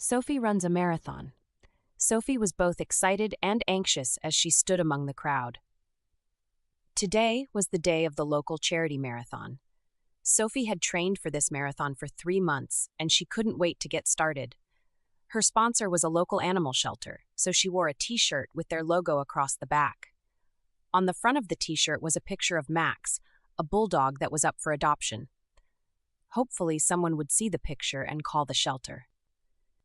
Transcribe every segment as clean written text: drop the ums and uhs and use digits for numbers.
Sophie runs a marathon. Sophie was both excited and anxious as she stood among the crowd. Today was the day of the local charity marathon. Sophie had trained for this marathon for 3 months, and she couldn't wait to get started. Her sponsor was a local animal shelter, so she wore a t-shirt with their logo across the back. On the front of the t-shirt was a picture of Max, a bulldog that was up for adoption. Hopefully, someone would see the picture and call the shelter.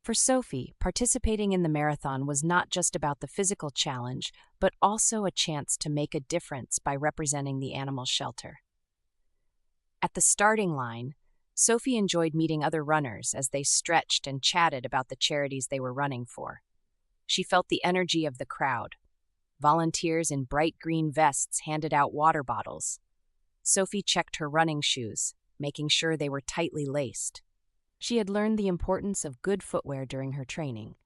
For Sophie, participating in the marathon was not just about the physical challenge, but also a chance to make a difference by representing the animal shelter. At the starting line, Sophie enjoyed meeting other runners as they stretched and chatted about the charities they were running for. She felt the energy of the crowd. Volunteers in bright green vests handed out water bottles. Sophie checked her running shoes, making sure they were tightly laced. She had learned the importance of good footwear during her training.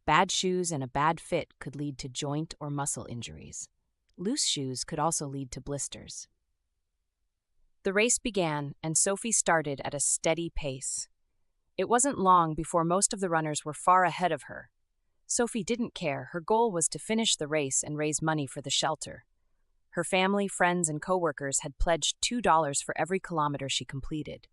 Bad shoes and a bad fit could lead to joint or muscle injuries. Loose shoes could also lead to blisters. The race began, and Sophie started at a steady pace. It wasn't long before most of the runners were far ahead of her. Sophie didn't care. Her goal was to finish the race and raise money for the shelter. Her family, friends, and coworkers had pledged $2 for every kilometer she completed.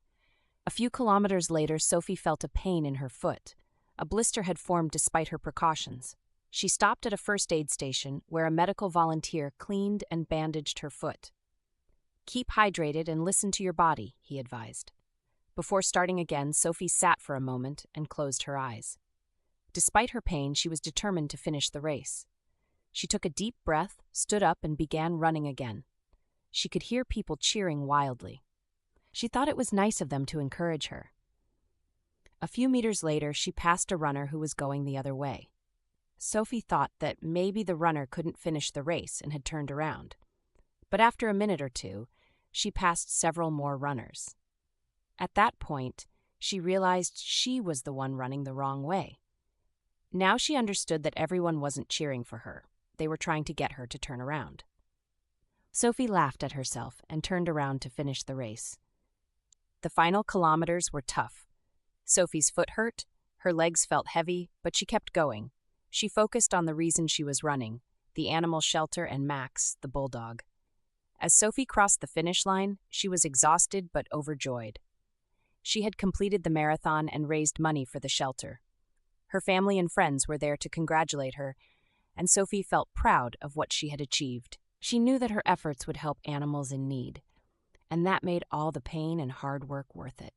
A few kilometers later, Sophie felt a pain in her foot. A blister had formed despite her precautions. She stopped at a first aid station where a medical volunteer cleaned and bandaged her foot. "Keep hydrated and listen to your body," he advised. Before starting again, Sophie sat for a moment and closed her eyes. Despite her pain, she was determined to finish the race. She took a deep breath, stood up, and began running again. She could hear people cheering wildly. She thought it was nice of them to encourage her. A few meters later, she passed a runner who was going the other way. Sophie thought that maybe the runner couldn't finish the race and had turned around. But after a minute or two, she passed several more runners. At that point, she realized she was the one running the wrong way. Now she understood that everyone wasn't cheering for her. They were trying to get her to turn around. Sophie laughed at herself and turned around to finish the race. The final kilometers were tough. Sophie's foot hurt, her legs felt heavy, but she kept going. She focused on the reason she was running, the animal shelter and Max, the bulldog. As Sophie crossed the finish line, she was exhausted but overjoyed. She had completed the marathon and raised money for the shelter. Her family and friends were there to congratulate her, and Sophie felt proud of what she had achieved. She knew that her efforts would help animals in need, and that made all the pain and hard work worth it.